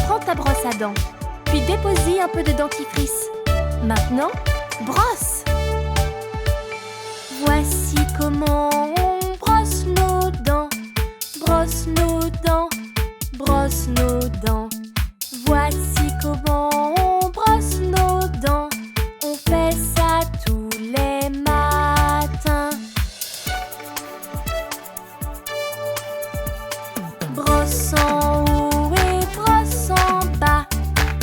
prends ta brosse à dents, puis dépose-y un peu de dentifrice. Maintenant, brosse! Voici comment on brosse nos dents. Brosse nos dents, brosse nos dents. Voici comment on brosse nos dents. On fait ça tous les matins. Brosse en haut et brosse en bas.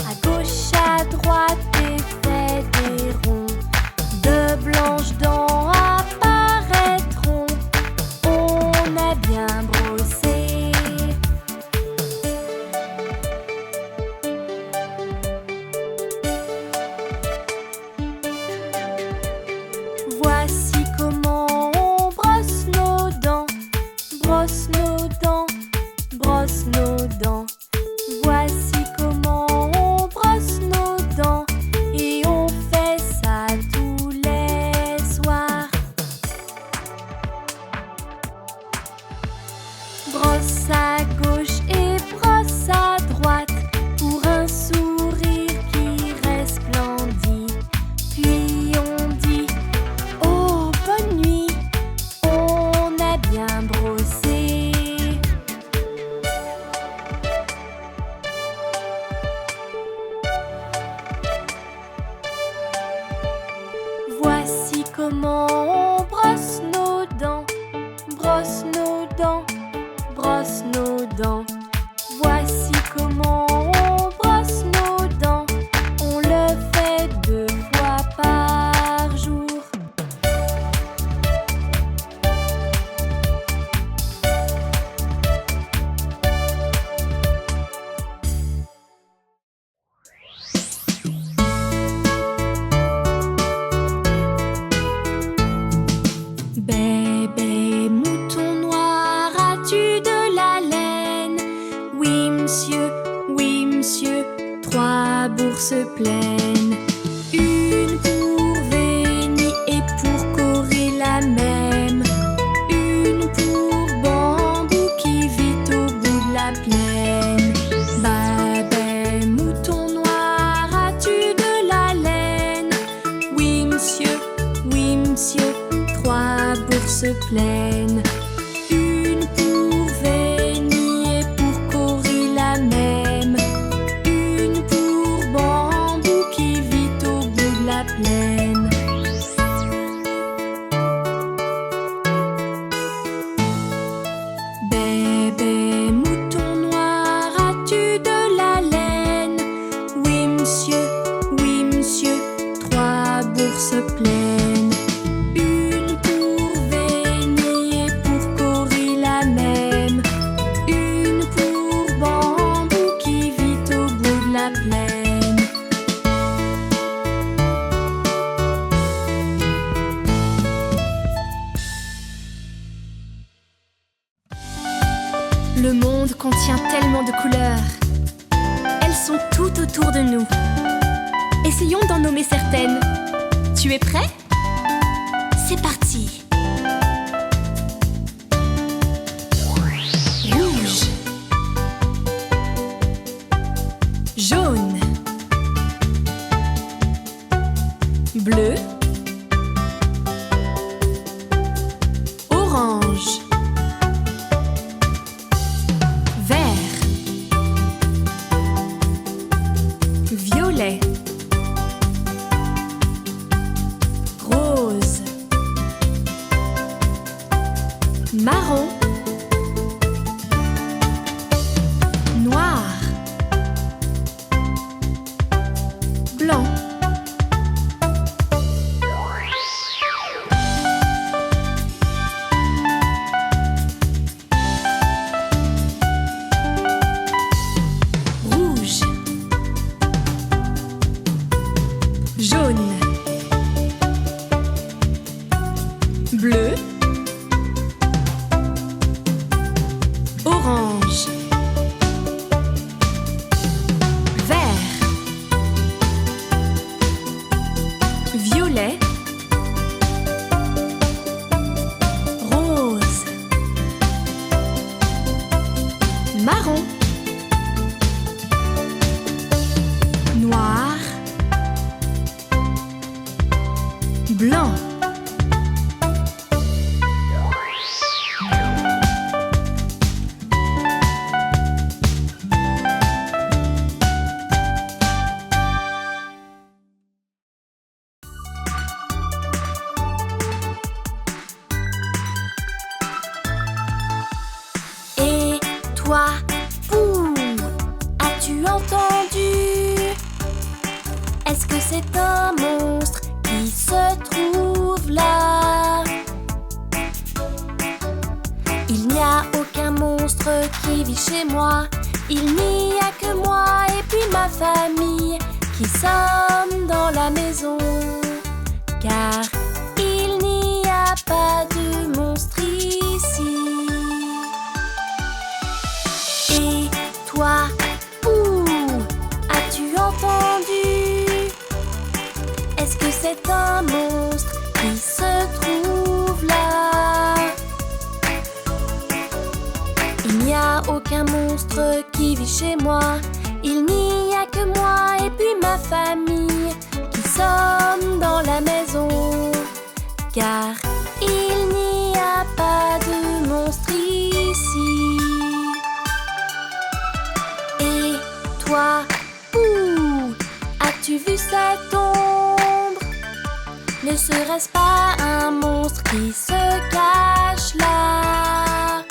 À gauche, à droite et fais des ronds. De blanches dents apparaîtront. On a bien brossé. Voici comment on brosse nos dents. Brosse nos dents, brosse nos dents. Voici comment on brosse nos dents. Et on fait ça tous les soirs. Brosse à gauche et brosse à droite pour un sourire qui resplendit. Puis on dit oh, bonne nuit, on a bien brossé. Voici comment on brosse nos dents. Brosse nos dents, brosse nos dents. Voici comment on brosse nos dents. On le fait 2 fois par jour. Bébé mouton noir, as-tu de la laine? Oui, monsieur, 3 bourses pleines. Une pour Vénie et pour Corée la même. Une pour Bambou qui vit au bout de la plaine. Bébé mouton noir, as-tu de la laine? Oui, monsieur, 3 bourses pleines. Une pour Vénie et pour Corée la même. Une pour Bambou qui vit au bout de la plaine. Bébé mouton noir, as-tu de la laine? Oui, monsieur, 3 bourses pleines. Une pour Vénie et pour Corée la même. Une pour Bambou qui vit au bout de la plaine. Le monde contient tellement de couleurs. Elles sont tout autour de nous. Essayons d'en nommer certaines. Tu es prêt? C'est parti! Rouge, jaune, bleu, orange, vert, violet, rose, marron, noir, blanc. Rouge, entendu? Est-ce que c'est un monstre qui se trouve là? Il n'y a aucun monstre qui vit chez moi. Il n'y a que moi et puis ma famille qui sommes dans la maison. Car il n'y a pas de monstre ici. Et toi, où as-tu entendu? Est-ce que c'est un monstre qui se trouve là? Il n'y a aucun monstre qui vit chez moi. Il n'y a que moi et puis ma famille qui sommes dans la maison. Car il n'y a pas de monstre ici. Et toi, où as-tu vu cette ombre? Ne serait-ce pas un monstre qui se cache là?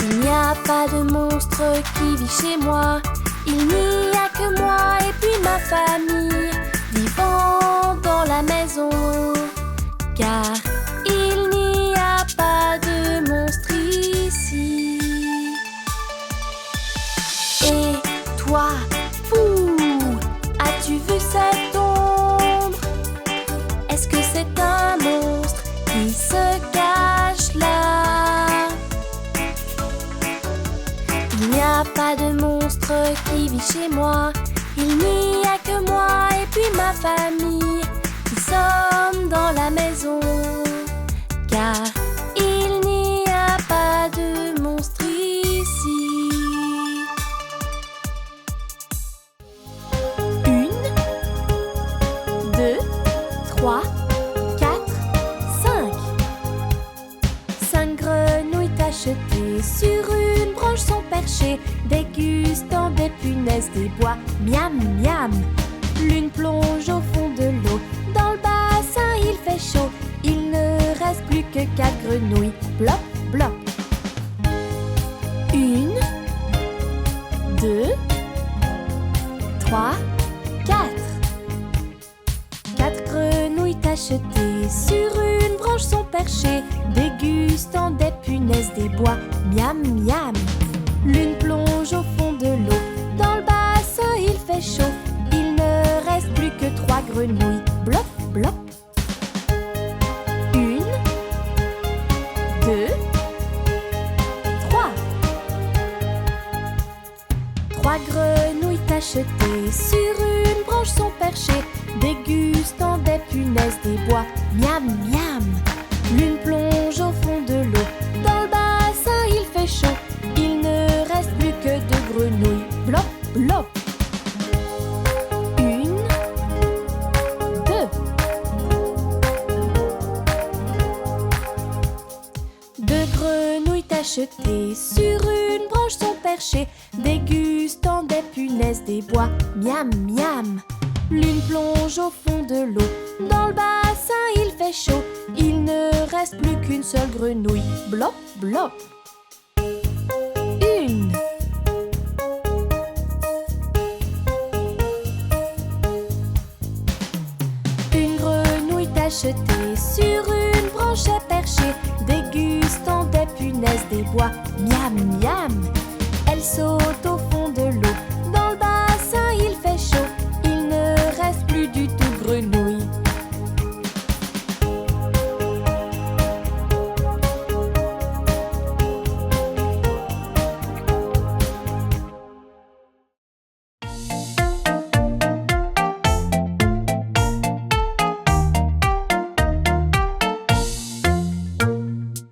Il n'y a pas de monstre qui vit chez moi. Il n'y a que moi et puis ma famille vivant dans la maison. Car il n'y a pas de monstre ici. Et toi, où as-tu vu cette ombre? Est-ce que c'est un monstre qui se cache là? Il n'y a pas de monstre qui vit chez moi. Il n'y a que moi et puis ma famille qui sommes dans la maison. Car il n'y a pas de monstre ici. 1, 2, 3, 4, 5. 5 grenouilles tachetées sur une branche sont perchées, dégustant des punaises des bois. Miam, miam. L'une plonge au fond de l'eau. Dans le bassin, il fait chaud. Il ne reste plus que 4 grenouilles. Blop, blop. 1, 2, 3, 4. 4 grenouilles tachetées sur une branche sont perchées, dégustant des punaises des bois. Miam, miam. L'une plonge au fond de l'eau. Dans le bassin, il fait chaud. Il ne reste plus que 3 grenouilles. Blop, blop. 1, 2, 3. 3 grenouilles tachetées sur une branche sont perchées, dégustant des punaises des bois. Miam, miam. L'une plonge au fond de l'eau. Dans le bassin, il fait chaud. Il ne reste plus que 2 grenouilles. Blop, blop. 1, 2. 2 grenouilles tachetées sur une branche sont perchées, dégustant des punaises des bois. Miam, miam. L'une plonge au fond de l'eau. Dans le bassin, il fait chaud. Il ne reste plus qu'une seule grenouille. Blop, blop. 1. 1 grenouille tachetée sur une branche est perchée, dégustant des punaises des bois. Miam, miam. Elle saute au fond de l'eau. Dans le bassin, il fait chaud. Il ne reste plus du tout grenouille.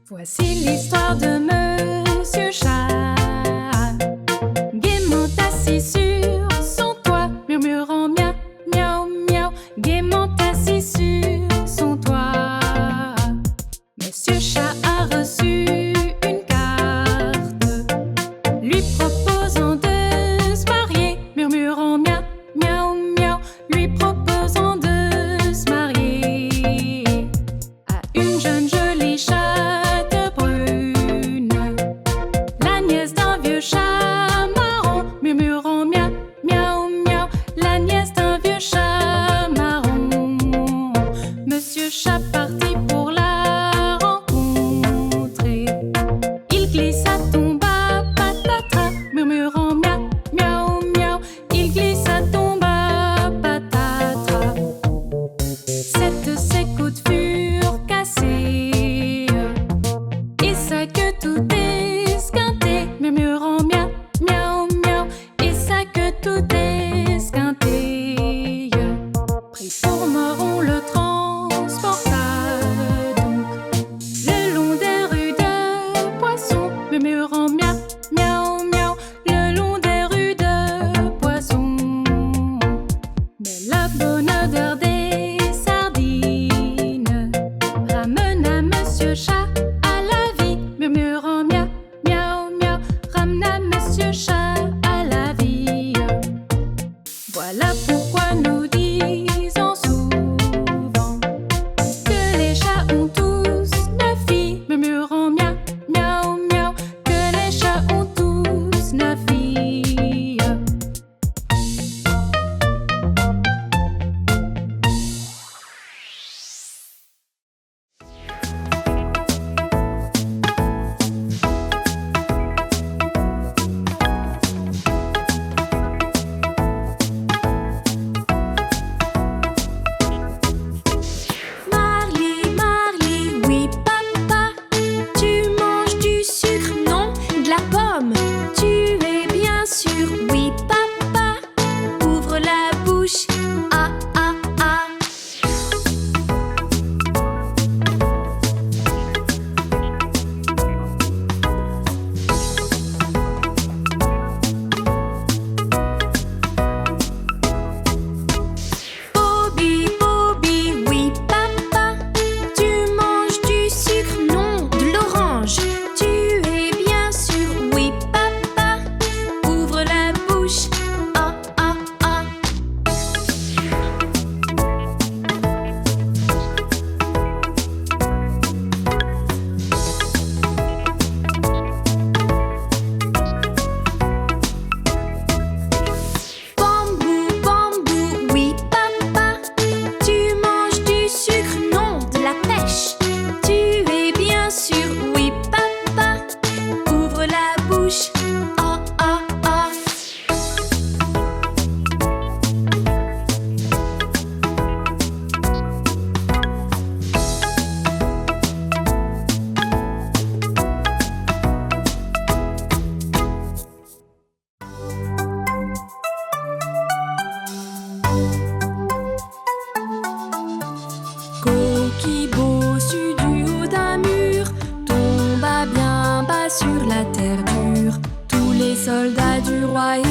Voici l'histoire de Monsieur Chat, gaiement assis sur son toit, murmurant miaou, miaou, miaou, gaiement assis sur son toit. Monsieur Chat a reçu une carte, lui proposant de se marier, murmurant miaou, miaou, miaou, lui proposant de se marier à une jeune jolie chatte brune.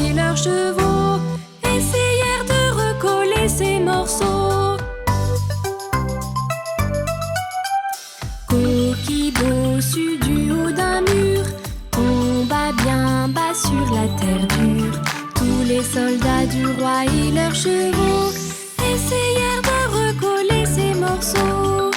et leurs chevaux essayèrent de recoller ces morceaux. Coqui bossu du haut d'un mur tomba bien bas sur la terre dure. Tous les soldats du roi et leurs chevaux essayèrent de recoller ces morceaux.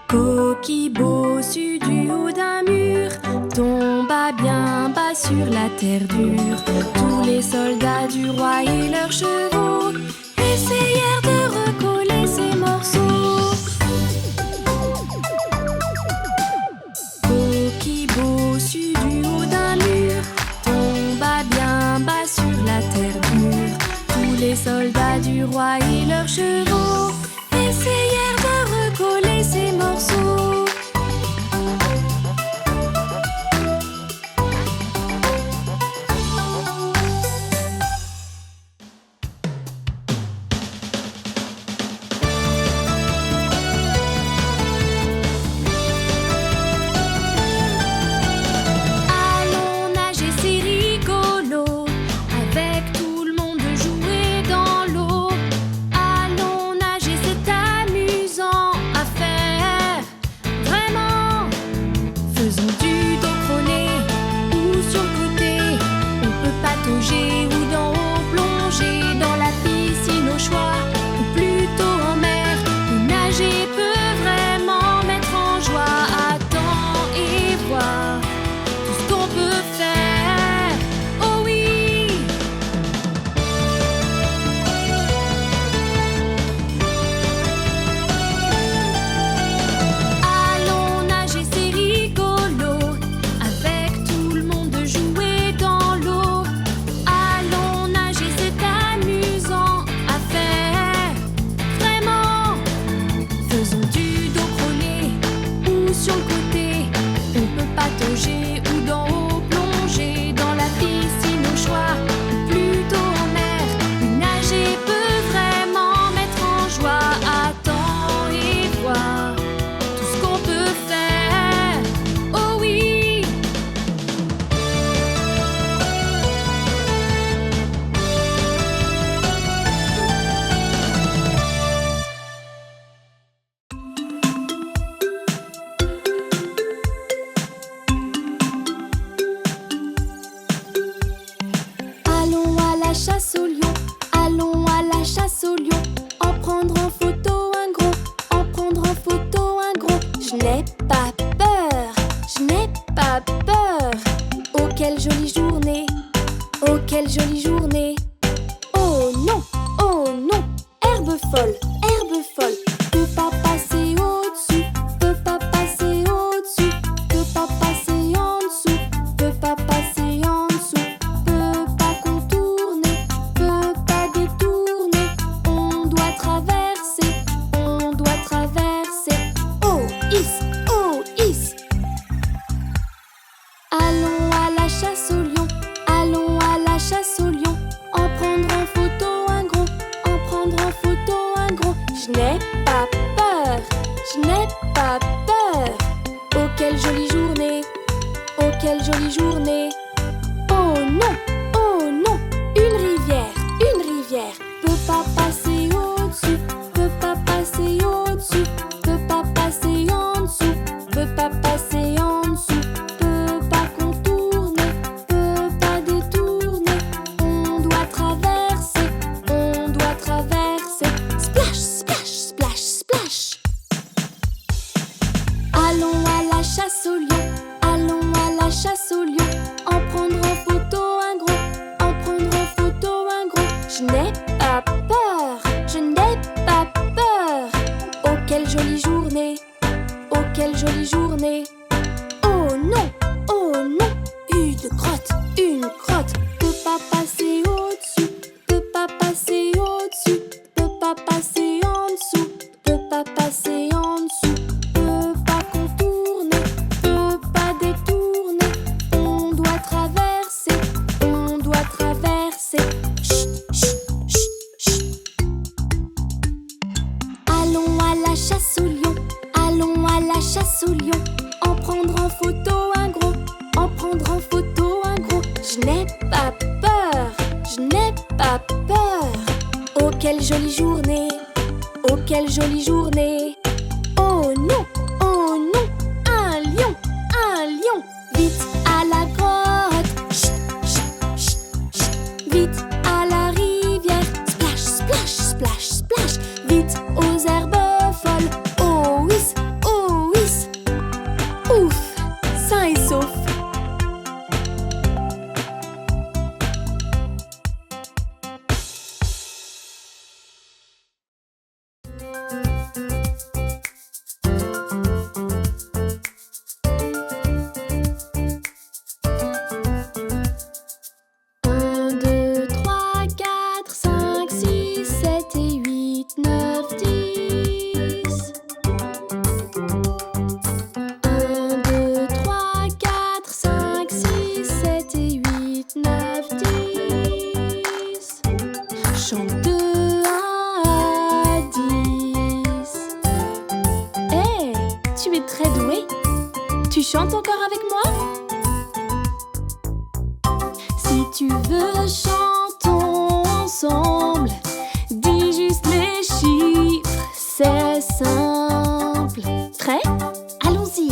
Coqui bossu du haut d'un mur tomba bien bas sur la terre dure. Tous les soldats du roi et leurs chevaux essayèrent de recoller ces morceaux. Coqui bossu du haut d'un mur tomba bien bas sur la terre dure. Tous les soldats du roi et leurs chevaux essayèrent de recoller ces morceaux. Allons nager, c'est rigolo, avec tout le monde jouer dans l'eau. Allons nager, c'est amusant à faire, vraiment. Faisons du dos crawlé ou sur le côté. On peut patauger ou d'en haut plonger dans la piscine au choix, ou plutôt en mer. Nager peut vraiment mettre en joie. Attends et vois tout ce qu'on peut faire. Oh oui! Allons nager, c'est rigolo, avec tout le monde jouer dans l'eau. Allons nager, c'est amusant à faire, vraiment. Faisons du dos crawlé ou sur le côté. On peut patauger ou d'en haut plonger dans la piscine au choix, ou plutôt en mer. Nager peut vraiment mettre en joie. Attends et vois tout ce qu'on peut faire. Oh oui! Allons à la chasse au lion, allons à la chasse au lion. En prendre en photo un gros, en prendre en photo un gros. Je n'ai pas peur, je n'ai pas peur. Oh quelle jolie journée, oh quelle jolie journée. Oh non, herbe folle, herbe folle. Peut pas passer au-dessus, peut pas passer au-dessus, peut pas passer en dessous, peut pas passer en dessous, peut pas contourner, peut pas détourner. On doit traverser, on doit traverser. Oh is. Allons à la chasse au lion, allons à la chasse au lion. En prendre en photo un gros, en prendre en photo un gros. Je n'ai pas peur, je n'ai pas peur. Oh quelle jolie journée, oh quelle jolie journée. Oh non, une rivière. Peut pas passer au-dessus, peut pas passer au-dessus, peut pas passer en dessous, peut pas passer en dessous, peut pas contourner, peut pas détourner. On doit traverser, on doit traverser. Splash, splash, splash, splash. Allons à la chasse au lion, allons à la chasse au lion. En prendre en photo un gros, en prendre en photo un gros. Je n'ai pas peur, je n'ai pas peur. Oh quelle jolie journée, oh quelle jolie journée. Oh non, une grotte. Peut pas passer au-dessus, peut pas passer au-dessus, peut pas passer en dessous, peut pas passer en dessous, peut pas contourner, peut pas détourner. On doit traverser, on doit traverser. Chut, chut, chut, chut. Allons à la chasse au lion, allons à la chasse au lion. photo un gros, en prendre en photo un gros. Je n'ai pas peur, je n'ai pas peur. Oh quelle jolie journée, oh quelle jolie journée. Oh non, un lion, un lion. Vite à la grotte, chut, chut, chut, chut. Vite à la rivière, splash, splash, splash, splash. Vite aux herbes folles, oh whiz, oh whiz. Ouf, sain et sauf. Chante encore avec moi? Si tu veux, chantons ensemble. Dis juste les chiffres, c'est simple. Prêt? Allons-y!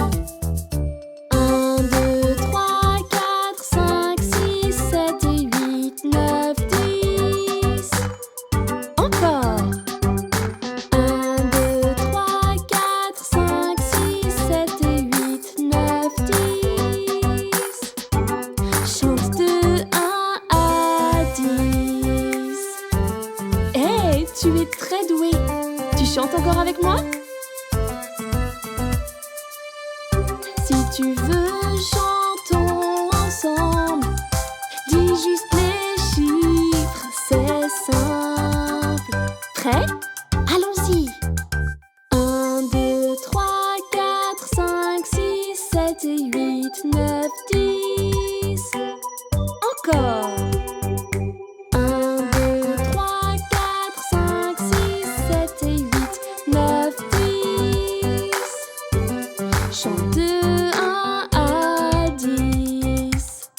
1, 2, 3, 4, 5, 6, 7 et 8, 9, 10. Encore! 1, 2, 3, 4, 5, 6, 7 et 8, 9, 10. Chante de 1 à 10. Hey, tu es très doué. Tu chantes encore avec moi? Si tu veux, chantons ensemble. Dis juste les chiffres, c'est simple. Prêt? Allons-y! 1, 2, 3, 4, 5, 6, 7 et 8, 9, 10. Encore! 1, 2, 3, 4, 5, 6, 7 et 8, 9, 10. Chante de 1 à 10.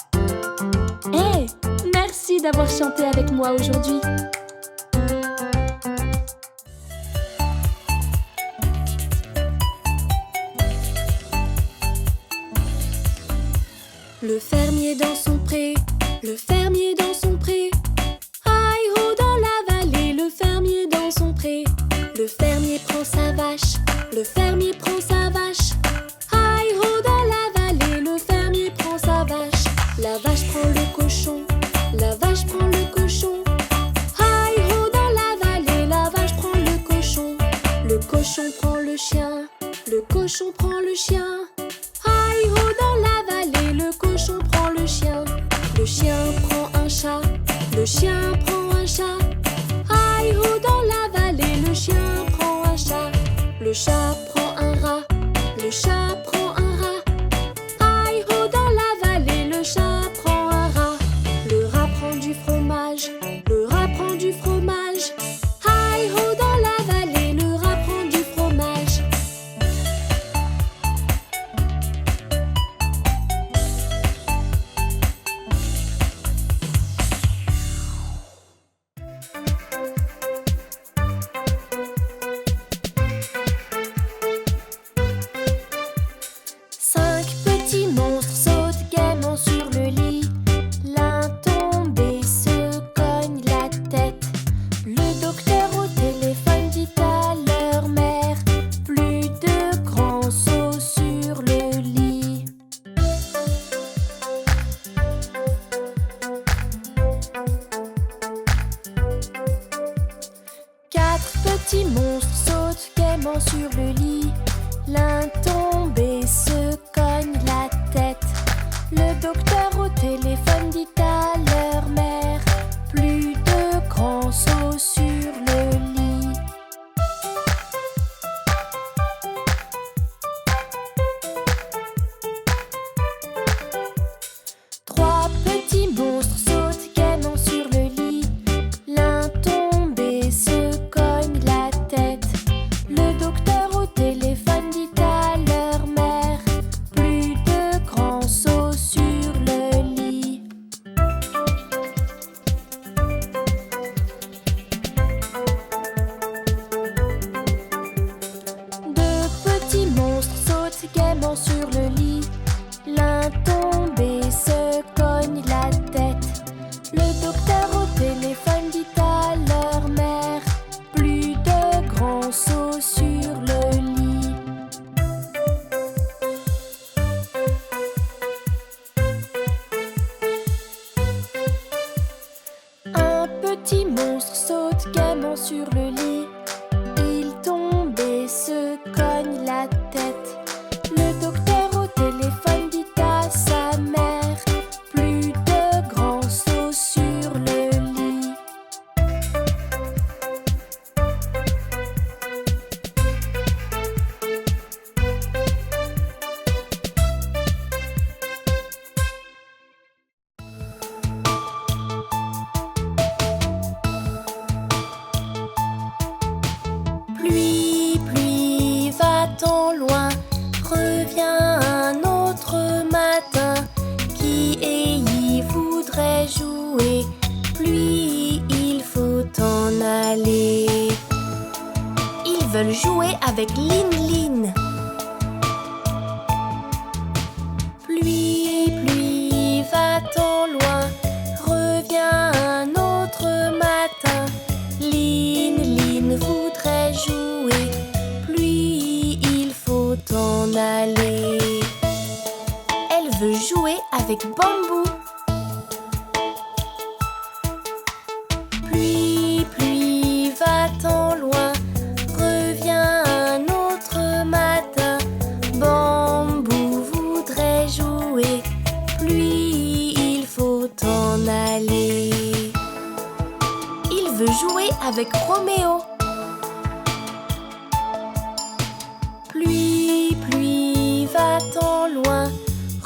Hey, merci d'avoir chanté avec moi aujourd'hui. Le fermier dans son pré, le fermier dans son pré. Aïe-ho dans la vallée, le fermier dans son pré. Le fermier prend sa vache, le fermier prend sa vache. Aïe-ho dans la vallée, le fermier prend sa vache. La vache prend le cochon, la vache prend le cochon. Aïe-ho dans la vallée, la vache prend le cochon. Le cochon prend le chien, le cochon prend le chien. Aïe-ho dans la vallée, le cochon prend le chien. Le chien prend un chat, le chien prend un chat. Aïe-ho dans la vallée, le chien prend un chat. Le chat prend un rat, le chat prend un rat. Aïe-ho dans la vallée, le chat prend un rat. Le rat prend du fromage, le rat prend du fromage. Aïe-ho dans la vallée, le rat prend du fromage. sur le lit. Il tombe et se cogne la tête. Le docteur au téléphone dit à sa mère: plus de grands sauts sur le lit. Pluie, pluie, va-t'en loin, reviens un autre matin. Qui y voudrait jouer? Pluie, il faut en aller. Ils veulent jouer avec Lin-Lin. Pluie, pluie, va-t'en loin, reviens un autre matin. Lin-Lin voudrait jouer. Pluie, il faut en aller. Elle veut jouer avec Bambou. Pluie, pluie, va-t'en loin, reviens un autre matin. Bambou voudrait jouer. Pluie, il faut en aller. Il veut jouer avec Roméo. Pluie, pluie, va-t'en loin,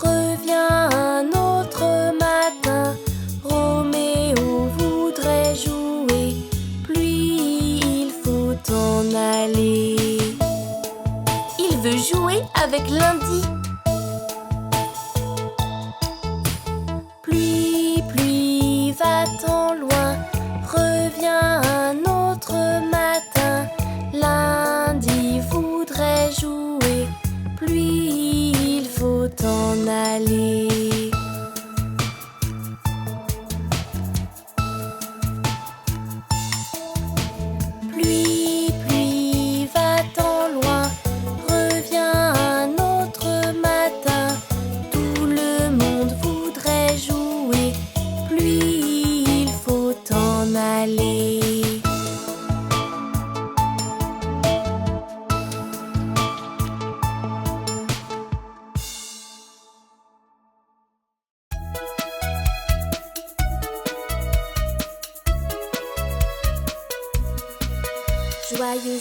reviens un autre matin. Roméo voudrait jouer. Pluie, il faut en aller. Il veut jouer avec Lundi. Pluie, pluie, va-t'en loin, reviens un autre matin. Lundi voudrait jouer. Pluie, il faut en aller. Pluie, pluie, va-t'en loin, reviens un autre matin. Tout le monde voudrait jouer. Pluie, il faut en aller. Joyeux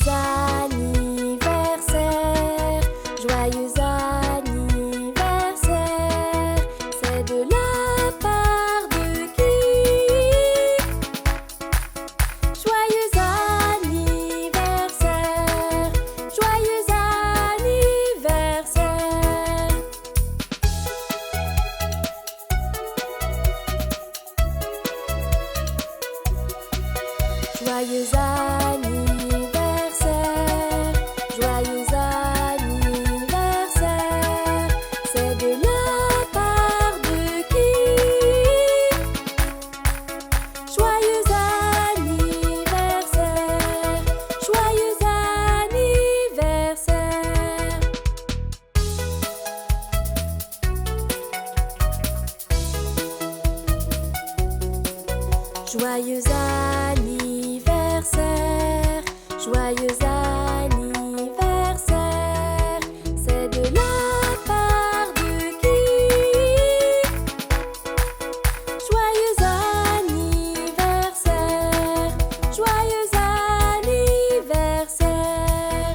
anniversaire, joyeux anniversaire. C'est de la part de qui? Joyeux anniversaire, joyeux anniversaire. Joyeux anniversaire, joyeux anniversaire. C'est de la part de qui? Joyeux anniversaire, joyeux anniversaire. Joyeux anniversaire, joyeux anniversaire. C'est de la part de qui? Joyeux anniversaire, joyeux anniversaire.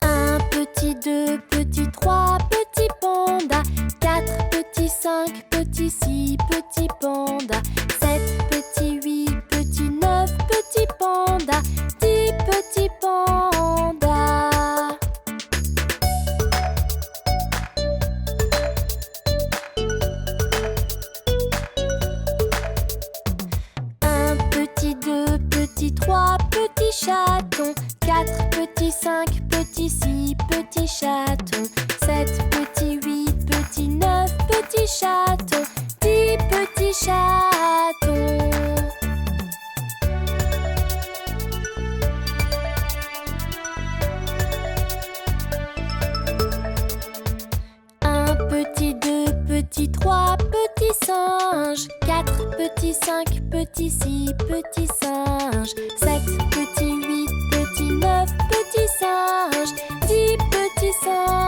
Un petit, deux petits, trois petits pandas. Quatre petits, cinq petits, six petits pandas. Sept petits, huit petits, neuf petits pandas. 10 petits pandas. Un petit, deux petits, trois petits chatons. Quatre petits, cinq petits, six petits chatons. Sept petits, huit petits, neuf petits chatons. 10 petits chatons. 5 petits, 6 petits singes, 7 petits, 8 petits, 9 petits singes, 10 petits singes.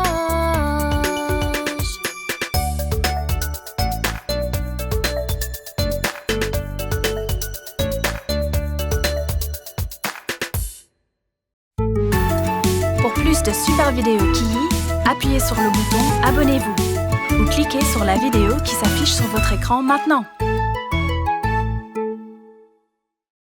Pour plus de super vidéos Kiyi, appuyez sur le bouton Abonnez-vous ou cliquez sur la vidéo qui s'affiche sur votre écran maintenant.